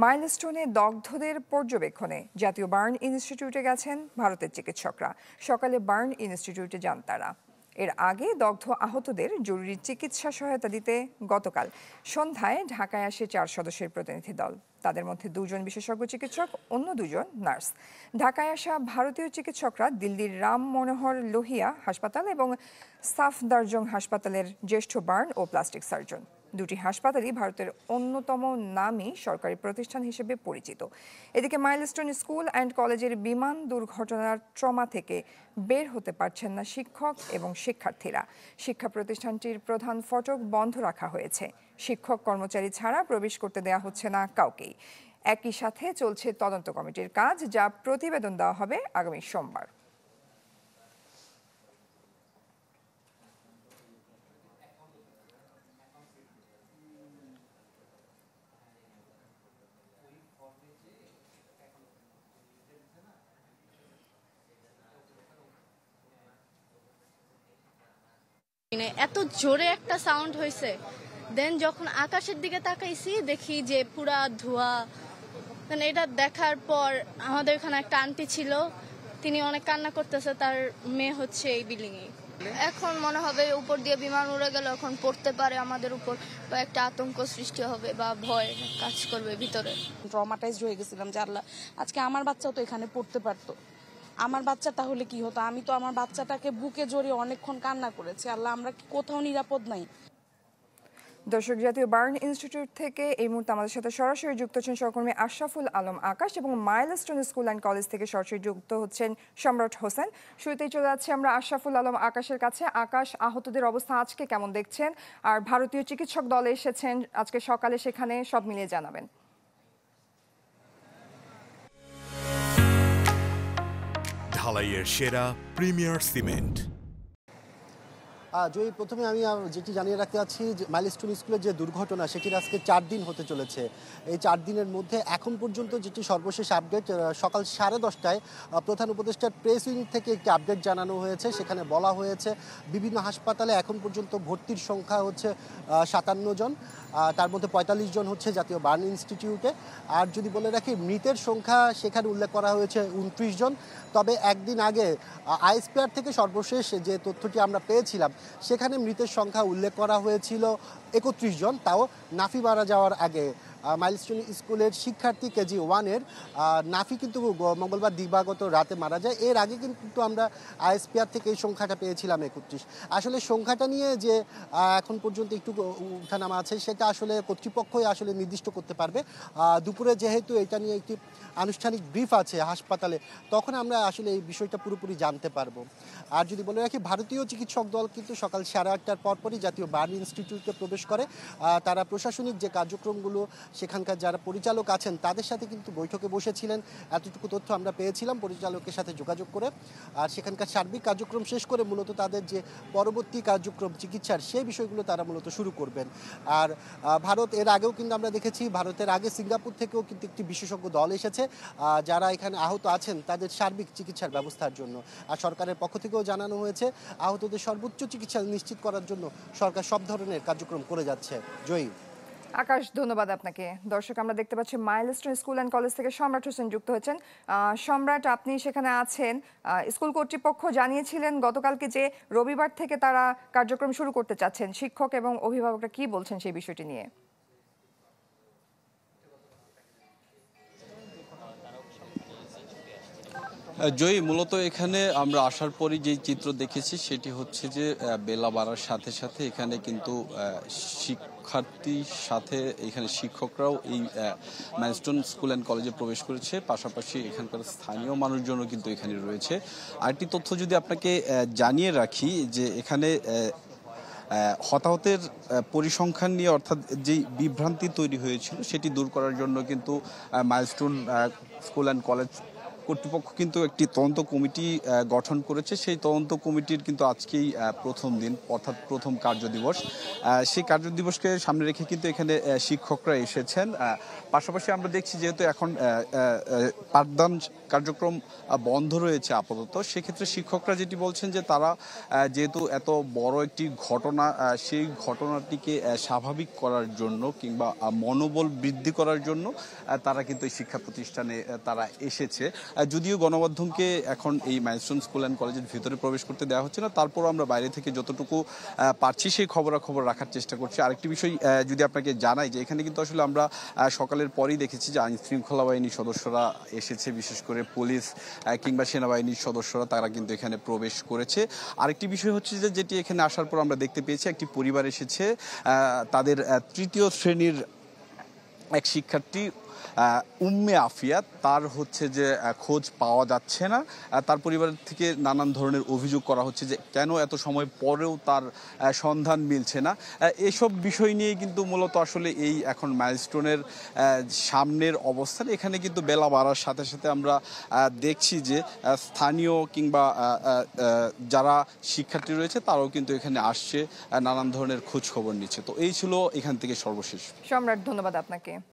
মাইলস্টোনে দগ্ধদের পর্যবেক্ষণে জাতীয় বার্ন ইনস্টিটিউটে গেছেন ভারতের চিকিৎসকরা। সকালে বার্ন ইনস্টিটিউটে যান তারা। এর আগে দগ্ধ আহতদের জরুরি চিকিৎসা সহায়তা দিতে গতকাল সন্ধ্যায় ঢাকায় আসে 4 সদস্যের প্রতিনিধি দল। তাদের মধ্যে 2 জন বিশেষজ্ঞ চিকিৎসক, অন্য 2 জন নার্স। ঢাকায় আসা ভারতীয় চিকিৎসকরা দিল্লির রাম মনোহর লোহিয়া হাসপাতাল এবং সাফদারজং হাসপাতালের জ্যেষ্ঠ বার্ন ও প্লাস্টিক সার্জন। দুটি হাসপাতালই ভারতের অন্যতম নামী সরকারি প্রতিষ্ঠান হিসেবে পরিচিত। এদিকে মাইলস্টোন স্কুল অ্যান্ড কলেজের বিমান দুর্ঘটনার ট্রমা থেকে বের হতে পারছেন না শিক্ষক এবং শিক্ষার্থীরা। শিক্ষা প্রতিষ্ঠানটির প্রধান ফটক বন্ধ রাখা হয়েছে। শিক্ষক কর্মচারী ছাড়া প্রবেশ করতে দেওয়া হচ্ছে না কাউকেই। একই সাথে চলছে তদন্ত কমিটির কাজ, যা প্রতিবেদন দেওয়া হবে আগামী সোমবার। এত জোরে একটা সাউন্ড হয়েছে, দেন যখন আকাশের দিকে তাকাইছি দেখি যে পুরা ধোঁয়া। এটা দেখার পর আমাদের এখানে একটা আন্টি ছিল, তিনি অনেক কান্না করতেছে, তার মেয়ে হচ্ছে এই বিল্ডিং এ। এখন মনে হবে উপর দিয়ে বিমান উড়ে গেল, এখন পড়তে পারে আমাদের উপর, বা একটা আতঙ্ক সৃষ্টি হবে বা ভয় কাজ করবে ভিতরে। ট্রমাটাইজড হয়ে গেছিলাম যে আল্লাহ, আজকে আমার বাচ্চাও তো এখানে পড়তে পারতো, আমার বাচ্চা তাহলে কি হতো। আমি তো আমার বাচ্চাটাকে বুকে জড়িয়ে অনেকক্ষণ কান্না করেছি। আল্লাহ, আমরা কোথাও নিরাপদ নাই। দর্শক, জাতীয় বার্ন ইনস্টিটিউট থেকে এই মুহূর্তে আমাদের সাথে সরাসরি যুক্ত হচ্ছেন সহকর্মী আশরাফুল আলম আকাশ, এবং মাইলস্টোন স্কুল অ্যান্ড কলেজ থেকে সরাসরি যুক্ত হচ্ছেন সম্রাট হোসেন। শুরুতেই চলে যাচ্ছে আমরা আশরাফুল আলম আকাশের কাছে। আকাশ, আহতদের অবস্থা আজকে কেমন দেখছেন? আর ভারতীয় চিকিৎসক দলে এসেছেন আজকে সকালে, সেখানে সব মিলিয়ে জানাবেন। ঢালাইয়ের সেরা প্রিমিয়ার সিমেন্ট। জয়ী, প্রথমে আমি যেটি জানিয়ে রাখতে চাচ্ছি যে মাইলস্টোন স্কুলের যে দুর্ঘটনা, সেটির আজকে 4 দিন হতে চলেছে। এই 4 দিনের মধ্যে এখন পর্যন্ত যেটি সর্বশেষ আপডেট, সকাল 10:30টায় প্রধান উপদেষ্টার প্রেস ইউনিট থেকে একটি আপডেট জানানো হয়েছে। সেখানে বলা হয়েছে বিভিন্ন হাসপাতালে এখন পর্যন্ত ভর্তির সংখ্যা হচ্ছে 57 জন, তার মধ্যে 45 জন হচ্ছে জাতীয় বার্ন ইনস্টিটিউটে। আর যদি বলে রাখি, মৃতের সংখ্যা সেখানে উল্লেখ করা হয়েছে 29 জন। তবে একদিন আগে আইএসপিআর থেকে সর্বশেষ যে তথ্যটি আমরা পেয়েছিলাম, সেখানে মৃতের সংখ্যা উল্লেখ করা হয়েছিল 31 জন, তাও নাফি মারা যাওয়ার আগে। মাইলস্টোন স্কুলের শিক্ষার্থী কেজি 1-এর নাফি কিন্তু মঙ্গলবার দিবাগত রাতে মারা যায়। এর আগে কিন্তু আমরা আইএসপিআর থেকে এই সংখ্যাটা পেয়েছিলাম 31। আসলে সংখ্যাটা নিয়ে যে এখন পর্যন্ত একটু উঠানামা আছে, সেটা আসলে কর্তৃপক্ষই আসলে নির্দিষ্ট করতে পারবে। দুপুরে যেহেতু এটা নিয়ে একটি আনুষ্ঠানিক ব্রিফ আছে হাসপাতালে, তখন আমরা আসলে এই বিষয়টা পুরোপুরি জানতে পারবো। আর যদি বলে রাখি, ভারতীয় চিকিৎসক দল কিন্তু সকাল 8:30টার পরপরই জাতীয় বার্ন ইনস্টিটিউটে প্রবেশ করে। তারা প্রশাসনিক যে কার্যক্রমগুলো, সেখানকার যারা পরিচালক আছেন তাদের সাথে কিন্তু বৈঠকে বসেছিলেন। এতটুকু তথ্য আমরা পেয়েছিলাম পরিচালকের সাথে যোগাযোগ করে। আর সেখানকার সার্বিক কার্যক্রম শেষ করে মূলত তাদের যে পরবর্তী কার্যক্রম চিকিৎসার, সেই বিষয়গুলো তারা মূলত শুরু করবেন। আর ভারত, এর আগেও কিন্তু আমরা দেখেছি, ভারতের আগে সিঙ্গাপুর থেকেও কিন্তু একটি বিশেষজ্ঞ দল এসেছে যারা এখানে আহত আছেন তাদের সার্বিক চিকিৎসার ব্যবস্থার জন্য। আর সরকারের পক্ষ থেকেও জানানো হয়েছে আহতদের সর্বোচ্চ চিকিৎসা নিশ্চিত করার জন্য সরকার সব ধরনের কার্যক্রম করে যাচ্ছে। জয়ী। আকাশ, ধন্যবাদ আপনাকে। দর্শক, আমরা দেখতে পাচ্ছি মাইলস্টোন স্কুল অ্যান্ড কলেজ থেকে সম্রাট হোসেন যুক্ত হচ্ছেন। সম্রাট, আপনি সেখানে আছেন। স্কুল কর্তৃপক্ষ জানিয়েছিলেন গতকালকে যে রবিবার থেকে তারা কার্যক্রম শুরু করতে চাচ্ছেন। শিক্ষক এবং অভিভাবকরা কি বলছেন সেই বিষয়টি নিয়ে? জয়ী, মূলত এখানে আমরা আসার পরই যে চিত্র দেখেছি সেটি হচ্ছে যে বেলা বাড়ার সাথে সাথে এখানে কিন্তু শিক্ষার্থীর সাথে এখানে শিক্ষকরাও এই মাইলস্টোন স্কুল অ্যান্ড কলেজে প্রবেশ করেছে। পাশাপাশি এখানকার স্থানীয় মানুষজনও কিন্তু এখানে রয়েছে। আরেকটি তথ্য যদি আপনাকে জানিয়ে রাখি, যে এখানে হতাহতের পরিসংখ্যান নিয়ে, অর্থাৎ যেই বিভ্রান্তি তৈরি হয়েছিল সেটি দূর করার জন্য কিন্তু মাইলস্টোন স্কুল অ্যান্ড কলেজ কর্তৃপক্ষ কিন্তু একটি তদন্ত কমিটি গঠন করেছে। সেই তদন্ত কমিটির কিন্তু আজকেই প্রথম দিন, অর্থাৎ প্রথম কার্যদিবস। সেই কার্যদিবসকে সামনে রেখে কিন্তু এখানে শিক্ষকরা এসেছেন। পাশাপাশি আমরা দেখছি যেহেতু এখন পাঠদান কার্যক্রম বন্ধ রয়েছে আপাতত, সেক্ষেত্রে শিক্ষকরা যেটি বলছেন যে তারা যেহেতু এত বড় একটি ঘটনা, সেই ঘটনাটিকে স্বাভাবিক করার জন্য কিংবা মনোবল বৃদ্ধি করার জন্য তারা কিন্তু এই শিক্ষা প্রতিষ্ঠানে তারা এসেছে। যদিও গণমাধ্যমকে এখন এই মাইলস্টোন স্কুল অ্যান্ড কলেজের ভিতরে প্রবেশ করতে দেওয়া হচ্ছে না, তারপরও আমরা বাইরে থেকে যতটুকু পারছি সেই খবরাখবর রাখার চেষ্টা করছি। আরেকটি বিষয় যদি আপনাকে জানাই যে এখানে কিন্তু আসলে আমরা সকালের পরই দেখেছি যে আইন শৃঙ্খলা বাহিনীর সদস্যরা এসেছে, বিশেষ করে পুলিশ কিংবা সেনাবাহিনীর সদস্যরা তারা কিন্তু এখানে প্রবেশ করেছে। আরেকটি বিষয় হচ্ছে যে যেটি এখানে আসার পর আমরা দেখতে পেয়েছি একটি পরিবার এসেছে, তাদের তৃতীয় শ্রেণীর এক শিক্ষার্থী উম্মে আফিয়া, তার হচ্ছে যে খোঁজ পাওয়া যাচ্ছে না। তার পরিবার থেকে নানান ধরনের অভিযোগ করা হচ্ছে যে কেন এত সময় পরেও তার সন্ধান মিলছে না। এসব বিষয় নিয়ে কিন্তু মূলত আসলে এই এখন মাইলস্টোনের সামনের অবস্থান। এখানে কিন্তু বেলা বাড়ার সাথে সাথে আমরা দেখছি যে স্থানীয় কিংবা যারা শিক্ষার্থী রয়েছে তারাও কিন্তু এখানে আসছে, নানান ধরনের খোঁজ খবর নিচ্ছে। তো এই ছিল এখান থেকে সর্বশেষ। সম্রাট, ধন্যবাদ আপনাকে।